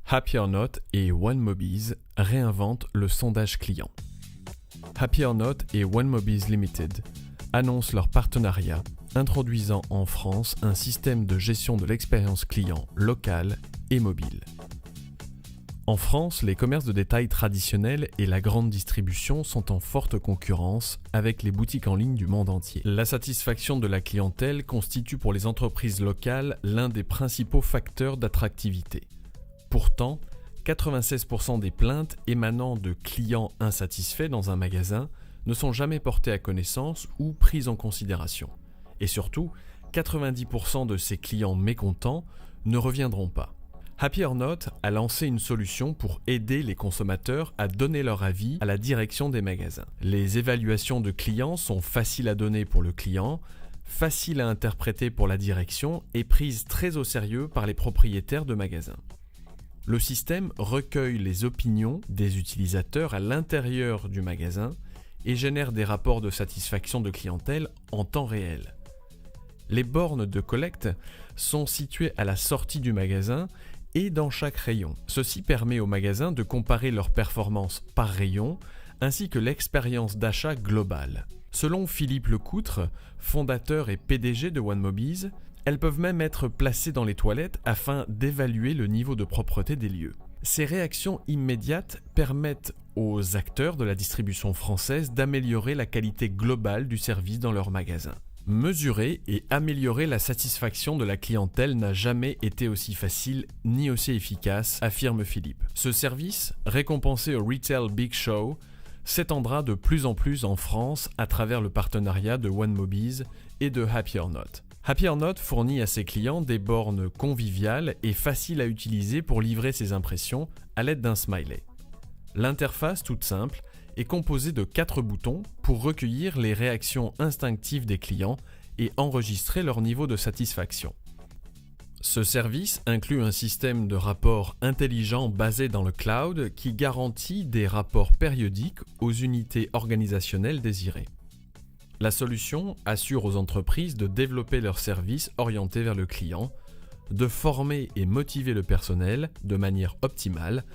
Happy or Not et OneMobiz réinventent le sondage client. Happy or Not et OneMobiz Limited annoncent leur partenariat, introduisant en France un système de gestion de l'expérience client locale et mobile. En France, les commerces de détail traditionnels et la grande distribution sont en forte concurrence avec les boutiques en ligne du monde entier. La satisfaction de la clientèle constitue pour les entreprises locales l'un des principaux facteurs d'attractivité. Pourtant, 96% des plaintes émanant de clients insatisfaits dans un magasin ne sont jamais portées à connaissance ou prises en considération. Et surtout, 90% de ces clients mécontents ne reviendront pas. Happy or Not a lancé une solution pour aider les consommateurs à donner leur avis à la direction des magasins. Les évaluations de clients sont faciles à donner pour le client, faciles à interpréter pour la direction et prises très au sérieux par les propriétaires de magasins. Le système recueille les opinions des utilisateurs à l'intérieur du magasin et génère des rapports de satisfaction de clientèle en temps réel. Les bornes de collecte sont situées à la sortie du magasin et dans chaque rayon. Ceci permet aux magasins de comparer leurs performances par rayon ainsi que l'expérience d'achat globale. Selon Philippe Lecoutre, fondateur et PDG de OneMobiz, elles peuvent même être placées dans les toilettes afin d'évaluer le niveau de propreté des lieux. Ces réactions immédiates permettent aux acteurs de la distribution française d'améliorer la qualité globale du service dans leurs magasins. Mesurer et améliorer la satisfaction de la clientèle n'a jamais été aussi facile ni aussi efficace, affirme Philippe. Ce service, récompensé au Retail Big Show, s'étendra de plus en plus en France à travers le partenariat de OneMobiz et de Happy or Not. Happy or Not fournit à ses clients des bornes conviviales et faciles à utiliser pour livrer ses impressions à l'aide d'un smiley. L'interface, toute simple, est composée de 4 boutons pour recueillir les réactions instinctives des clients et enregistrer leur niveau de satisfaction. Ce service inclut un système de rapports intelligent basé dans le cloud qui garantit des rapports périodiques aux unités organisationnelles désirées. La solution assure aux entreprises de développer leurs services orientés vers le client, de former et motiver le personnel de manière optimale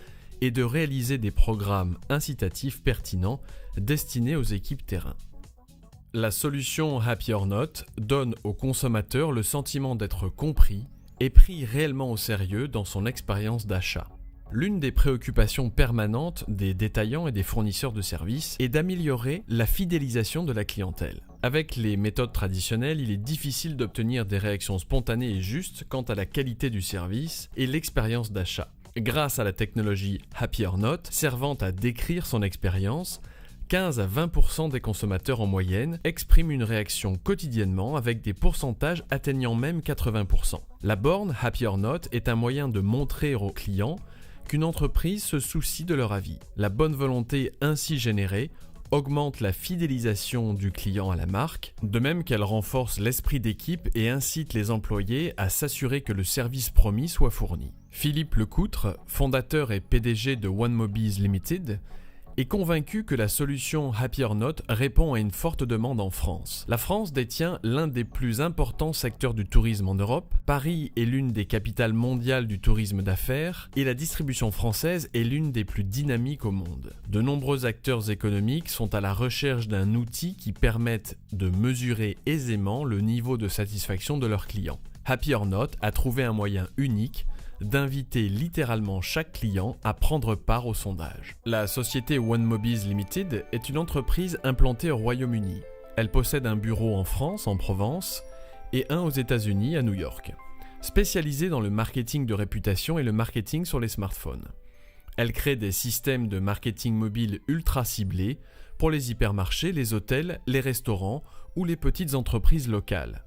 et de réaliser des programmes incitatifs pertinents destinés aux équipes terrain. La solution Happy or Not donne au consommateur le sentiment d'être compris et pris réellement au sérieux dans son expérience d'achat. L'une des préoccupations permanentes des détaillants et des fournisseurs de services est d'améliorer la fidélisation de la clientèle. Avec les méthodes traditionnelles, il est difficile d'obtenir des réactions spontanées et justes quant à la qualité du service et l'expérience d'achat. Grâce à la technologie Happy or Not, servant à décrire son expérience, 15 à 20% des consommateurs en moyenne expriment une réaction quotidiennement avec des pourcentages atteignant même 80%. La borne Happy or Not est un moyen de montrer aux clients qu'une entreprise se soucie de leur avis. La bonne volonté ainsi générée augmente la fidélisation du client à la marque, de même qu'elle renforce l'esprit d'équipe et incite les employés à s'assurer que le service promis soit fourni. Philippe Lecoutre, fondateur et PDG de OneMobiz Limited, est convaincu que la solution Happy or Not répond à une forte demande en France. La France détient l'un des plus importants secteurs du tourisme en Europe, Paris est l'une des capitales mondiales du tourisme d'affaires et la distribution française est l'une des plus dynamiques au monde. De nombreux acteurs économiques sont à la recherche d'un outil qui permette de mesurer aisément le niveau de satisfaction de leurs clients. Happy or Not a trouvé un moyen unique d'inviter littéralement chaque client à prendre part au sondage. La société OneMobiz Limited est une entreprise implantée au Royaume-Uni. Elle possède un bureau en France, en Provence, et un aux États-Unis, à New York, spécialisée dans le marketing de réputation et le marketing sur les smartphones. Elle crée des systèmes de marketing mobile ultra ciblés pour les hypermarchés, les hôtels, les restaurants ou les petites entreprises locales.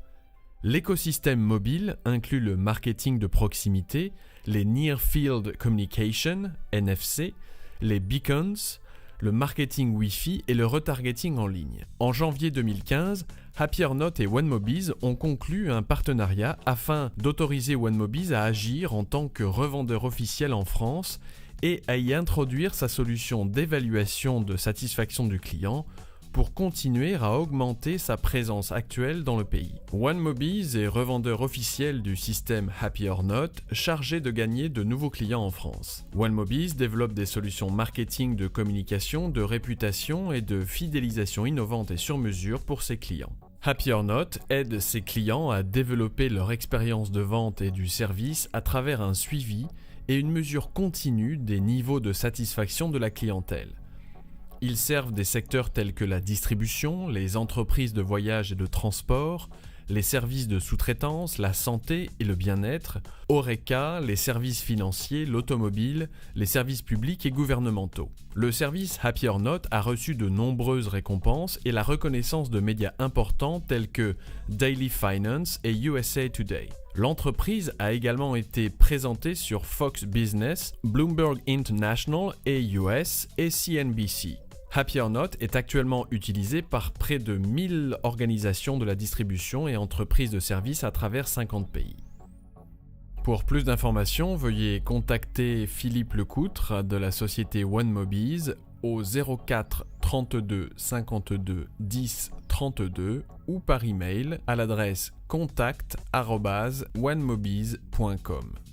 L'écosystème mobile inclut le marketing de proximité, les Near Field Communication, NFC, les beacons, le marketing Wi-Fi et le retargeting en ligne. En janvier 2015, Happy or Not et OneMobiz ont conclu un partenariat afin d'autoriser OneMobiz à agir en tant que revendeur officiel en France et à y introduire sa solution d'évaluation de satisfaction du client, pour continuer à augmenter sa présence actuelle dans le pays. OneMobiz est revendeur officiel du système Happy or Not, chargé de gagner de nouveaux clients en France. OneMobiz développe des solutions marketing de communication, de réputation et de fidélisation innovantes et sur mesure pour ses clients. Happy or Not aide ses clients à développer leur expérience de vente et du service à travers un suivi et une mesure continue des niveaux de satisfaction de la clientèle. Ils servent des secteurs tels que la distribution, les entreprises de voyage et de transport, les services de sous-traitance, la santé et le bien-être, Horeca, les services financiers, l'automobile, les services publics et gouvernementaux. Le service Happy or Not a reçu de nombreuses récompenses et la reconnaissance de médias importants tels que Daily Finance et USA Today. L'entreprise a également été présentée sur Fox Business, Bloomberg International et US et CNBC. Happy or Not est actuellement utilisé par près de 1000 organisations de la distribution et entreprises de services à travers 50 pays. Pour plus d'informations, veuillez contacter Philippe Lecoutre de la société OneMobiz au 04 32 52 10 32 ou par email à l'adresse contact@onemobiz.com.